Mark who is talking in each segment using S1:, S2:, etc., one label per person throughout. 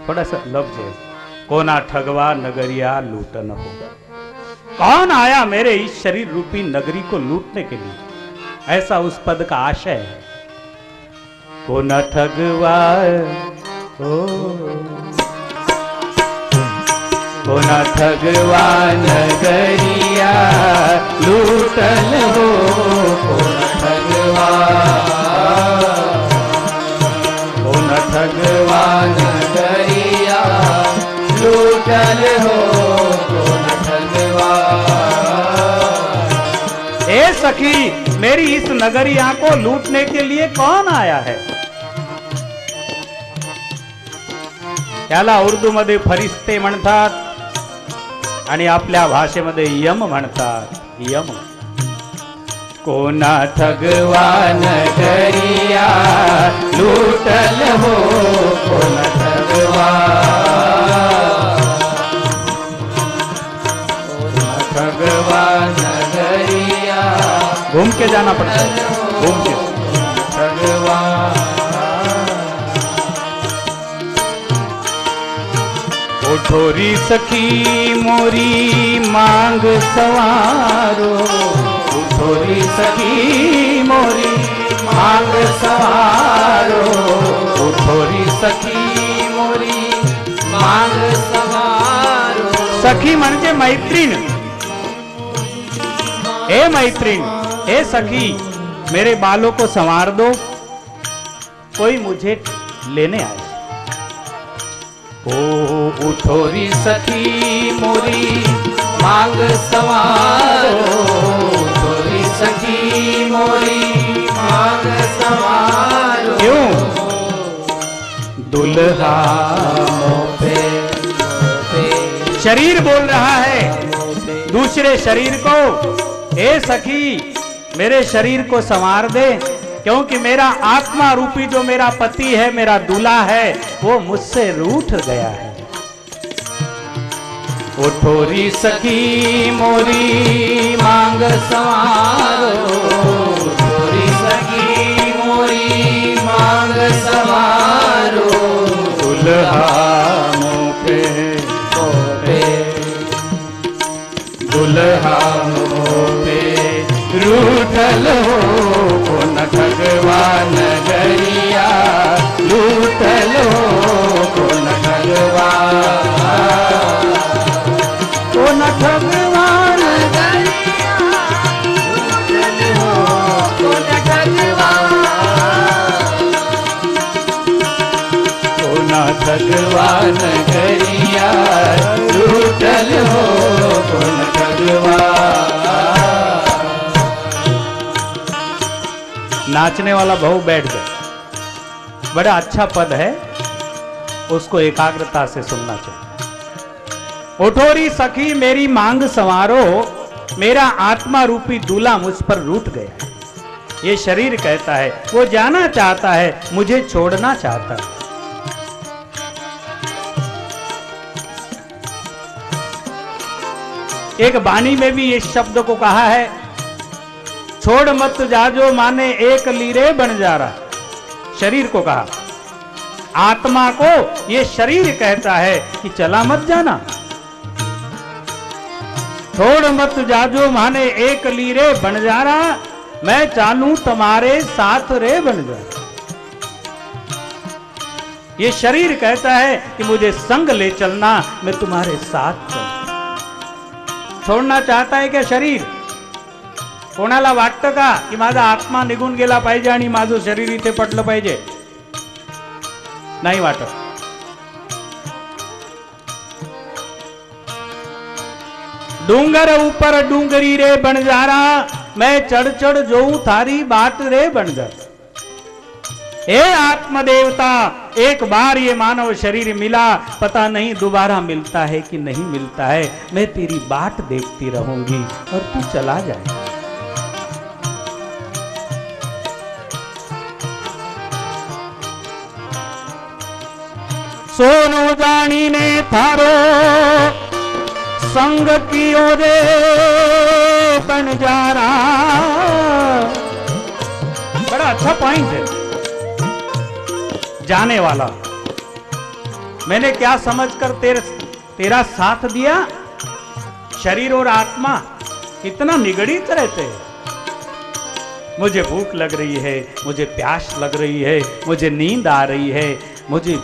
S1: थोड़ा सा लफ्ज है, कोना ठगवा नगरिया लूटन हो। कौन आया मेरे इस शरीर रूपी नगरी को लूटने के लिए, ऐसा उस पद का आशय है। कोना ठगवा कोना ठगवा नगरिया लूटल हो, कोना ठगवा नगरिया लूटल हो, कोना ठगवा। ए सखी, मेरी इस नगरिया को लूटने के लिए कौन आया है? याला उर्दू मध्ये फरिश्ते म्हणतात आणि आपल्या भाषेमध्ये यम म्हणतात, यम। कोना ठगवा नगरिया लूटल हो, कोना ठगवा नगरिया। घूम के जाना पड़ता है, घूम के ठगवा। उठोरी सखी मोरी मांग सवारो, उठोरी सखी मोरी मांग सवारो, उठोरी सखी मोरी मांग सवारो। सखी म्हणजे मैत्रीण। हे मैत्रीण, हे सखी, मेरे बालों को संवार दो, कोई मुझे लेने आए। ओ उठोरी सखी मोरी मांग सवारो, उठोरी सखी मोरी मांग सवारो। क्यों? दुल्हा मोपे, शरीर बोल रहा है दूसरे शरीर को, ए सखी मेरे शरीर को संवार दे, क्योंकि मेरा आत्मा रूपी जो मेरा पति है, मेरा दूल्हा है, वो मुझसे रूठ गया है। उठोरी सखी मोरी मांग सवारो, उठोरी सखी मोरी मांग सवारो। दुल्हा मोपे मोपे, दुल्हा मोपे रूठल हो, कोना ठगवा नगरिया लूटल हो, कोना ठगवा, कोना ठगवा नगरिया लूटल हो, कोना ठगवा, कोना ठगवा नगरिया लूटल हो, कोना ठगवा। नाचने वाला बहु बैठ गए। बड़ा अच्छा पद है, उसको एकाग्रता से सुनना चाहिए। उठोरी सखी मेरी मांग संवारो, मेरा आत्मा रूपी दूल्हा मुझ पर रूठ गया है। ये शरीर कहता है, वो जाना चाहता है, मुझे छोड़ना चाहता है। एक वाणी में भी इस शब्द को कहा है, छोड़ मत जाजो माने एक लीरे बन जा रहा। शरीर को कहा, आत्मा को ये शरीर कहता है कि चला मत जाना। छोड़ मत जाजो माने एक लीरे बन जा रहा, मैं चालू तुम्हारे साथ रे बन जा। ये शरीर कहता है कि मुझे संग ले चलना, मैं तुम्हारे साथ चलूं। छोड़ना चाहता है क्या शरीर? कोणाला वाटतं का की माझा आत्मा निघून गेला पाहिजे आणि माझं शरीर इथे पडलं पाहिजे? नाही वाटत। डूंगर ऊपर डूंगरी रे बंजारा, मैं चढ़ चढ़ जोऊं थारी बाट रे बंजार। हे आत्मदेवता, एक बार ये मानव शरीर मिला, पता नहीं दोबारा मिलता है कि नहीं मिलता है। मैं तेरी बाट देखती रहूंगी और तू चला जाए। सोनू जानी ने थारो संग कियो रे बंजारा। बड़ा अच्छा पॉइंट है। जाने वाला मैंने क्या समझकर तेरा साथ दिया? शरीर और आत्मा इतना निगड़ित रहते हैं। मुझे भूख लग रही है, मुझे प्यास लग रही है, मुझे नींद आ रही है, मुझे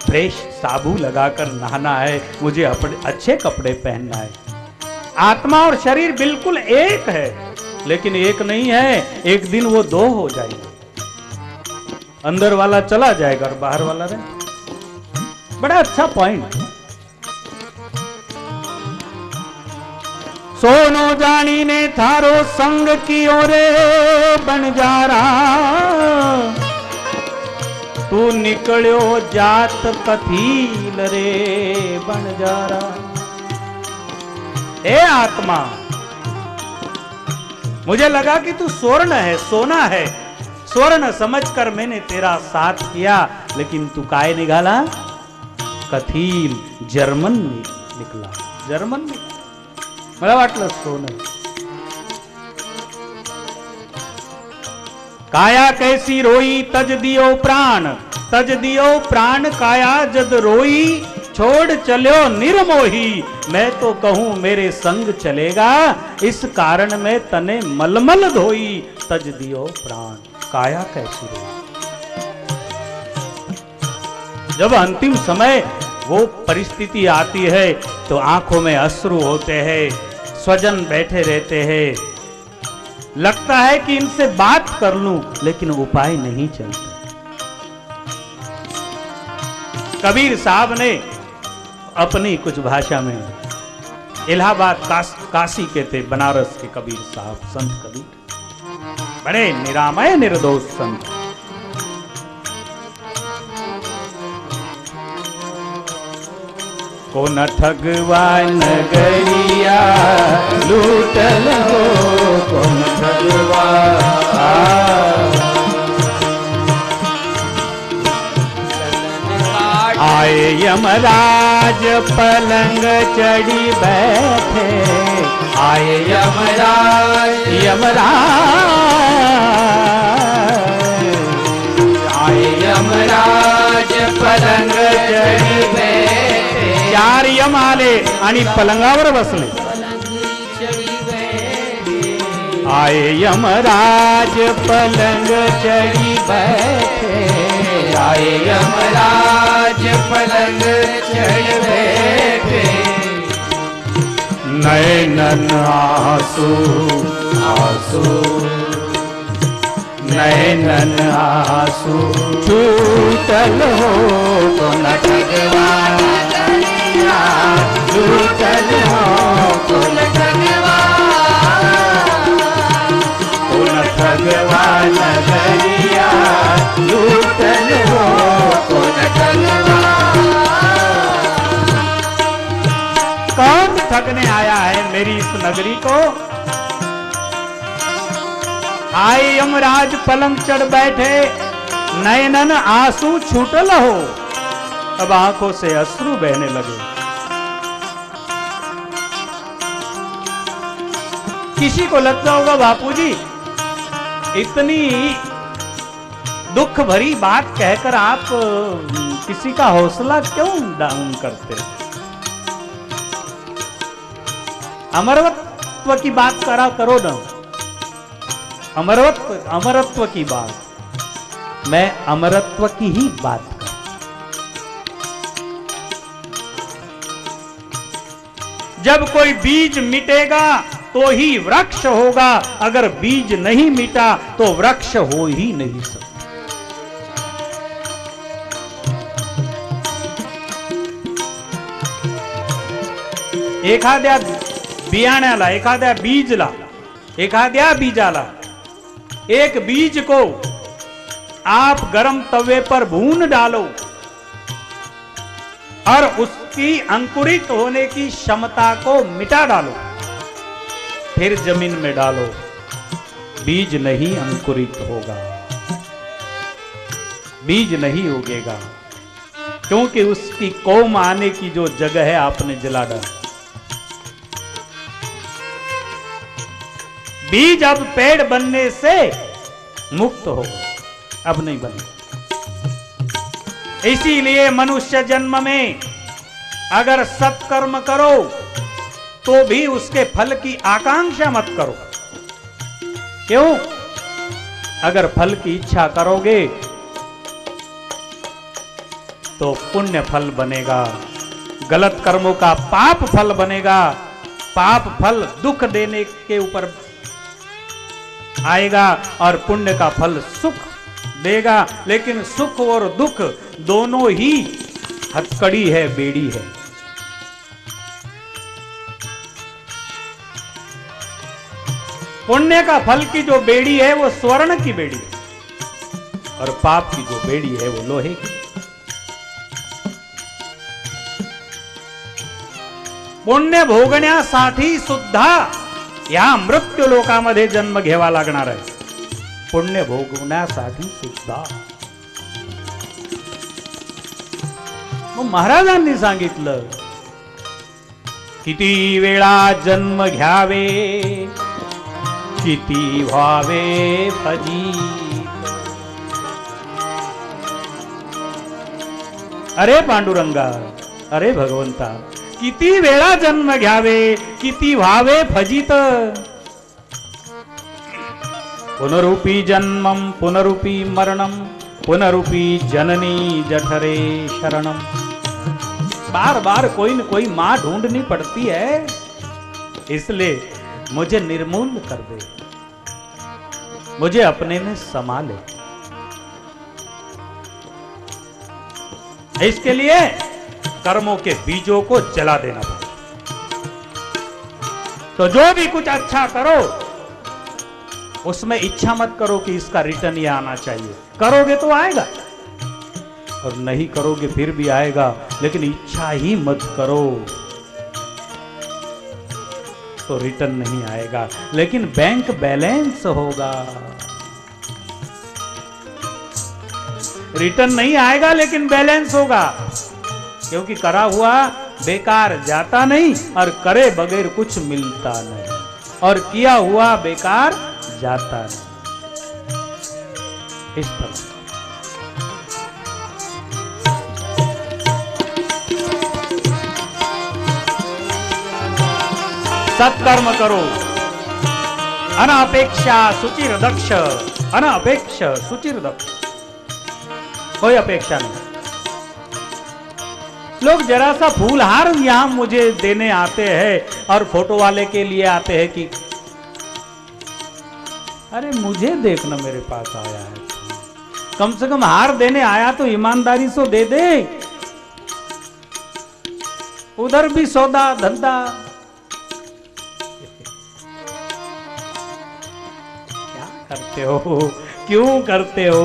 S1: फ्रेश साबु लगाकर नहाना है, मुझे अपने अच्छे कपड़े पहनना है। आत्मा और शरीर बिल्कुल एक है, लेकिन एक नहीं है। एक दिन वो दो हो जाएंगे। अंदर वाला चला जाएगा और बाहर वाला रहे। बड़ा अच्छा पॉइंट। सोनो जानी ने थारो संग की ओरे बंजारा, तू निकलो जात कथील रे बंजारा। ए आत्मा, मुझे लगा कि तू स्वर्ण है, सोना है। स्वर्ण समझकर मैंने तेरा साथ किया, लेकिन तू काय निकाला? कथील, जर्मन निकला। जर्मन निकला, मला वाटलं सोनं। काया कैसी रोई तज दियो प्राण, तज दियो प्राण काया जद रोई, छोड़ चलो निर्मोही, मैं तो कहूं मेरे संग चलेगा, इस कारण में तने मलमल धोई, तज दियो प्राण। काया कैसी रोई। जब अंतिम समय वो परिस्थिति आती है तो आंखों में अश्रु होते हैं, स्वजन बैठे रहते हैं, लगता है कि इनसे बात कर लूं, लेकिन उपाय नहीं चलता। कबीर साहब ने अपनी कुछ भाषा में, इलाहाबाद काशी के थे, बनारस के कबीर साहब, संत कबीर, बड़े निरामय निर्दोष संत। को न ठगवान गरिया लूटल हो, को न ठगवा। आए यमराज पलंग चढ़ी बैठे, आए यमराज, आए यमराज पलंग चढ़ी बैठे। चार यम आले आणि पलंगावर बसले। आए यमराज पलंग चढ़ी बैठे, आए यमराज पलंग चढ़ी बैठे। नैनन आंसू आंसू, नैनन आंसू छूटल हो, तो न ठगवान लूटल हो, तो न ठगवान, तो न ठगवान गरिया लूटल हो, तो न ठगवान। कौन ठगने आया है मेरी इस नगरी को? आए यमराज पलंग चढ़ बैठे, नयनन आंसू छूटल हो। अब आंखों से अश्रु बहने लगे। किसी को लगता होगा बापूजी इतनी दुख भरी बात कहकर आप किसी का हौसला क्यों डाउन करते? अमरत्व की बात करो ना, अमरत्व की बात। मैं अमरत्व की ही बात कर। जब कोई बीज मिटेगा तो ही वृक्ष होगा, अगर बीज नहीं मिटा तो वृक्ष हो ही नहीं सकता। एखाद्या बियाण्याला, एखाद्या बीजला, एखाद्या बीजाला, एक बीज को आप गर्म तवे पर भून डालो और उसकी अंकुरित होने की क्षमता को मिटा डालो, फिर जमीन में डालो, बीज नहीं अंकुरित होगा, बीज नहीं उगेगा, क्योंकि उसकी कोम आने की जो जगह है आपने जला डाला। बीज अब पेड़ बनने से मुक्त हो, अब नहीं बनेगा। इसीलिए मनुष्य जन्म में अगर सत्कर्म करो तो भी उसके फल की आकांक्षा मत करो। क्यों? अगर फल की इच्छा करोगे तो पुण्य फल बनेगा, गलत कर्मों का पाप फल बनेगा। पाप फल दुख देने के ऊपर आएगा और पुण्य का फल सुख देगा। लेकिन सुख और दुख दोनों ही हथकड़ी है, बेड़ी है। पुण्य का फल की जो बेड़ी है वो स्वर्ण की बेड़ी है और पाप की जो बेड़ी है वो लोहे की। पुण्य भोगण्यासाठी सुद्धा या मृत्यू लोकामध्ये जन्म घ्यावा लागणार आहे। पुण्य भोगण्यासाठी सुद्धा मग महाराजांनी सांगितलं किती वेळा जन्म घ्यावे, किती व्हावे फजित। अरे पांडुरंगा, अरे भगवंता, किती वेळा जन्म घ्यावे, किती व्हावे फजित। पुनरुपी जन्मम पुनरुपी मरणम पुनरुपी जननी जठरे शरणम। बार बार कोई न कोई मां ढूंढनी पड़ती है, इसलिए मुझे निर्मूल कर दे, मुझे अपने में समा ले। इसके लिए कर्मों के बीजों को जला देना पड़ेगा। तो जो भी कुछ अच्छा करो उसमें इच्छा मत करो कि इसका रिटर्न ये आना चाहिए। करोगे तो आएगा और नहीं करोगे फिर भी आएगा, लेकिन इच्छा ही मत करो तो रिटर्न नहीं आएगा, लेकिन बैंक बैलेंस होगा। रिटर्न नहीं आएगा लेकिन बैलेंस होगा, क्योंकि करा हुआ बेकार जाता नहीं और करे बगैर कुछ मिलता नहीं, और किया हुआ बेकार जाता नहीं। इस तरह सत्कर्म करो। अनपेक्षा सुचिर दक्ष, अनपेक्ष सुचिर दक्ष, कोई अपेक्षा नहीं। लोग जरा सा फूलहार यहां मुझे देने आते हैं और फोटो वाले के लिए आते हैं कि अरे मुझे देखना मेरे पास आया है, कम से कम हार देने आया तो ईमानदारी से दे दे। उधर भी सौदा धंधा। क्या करते हो, क्यों करते हो?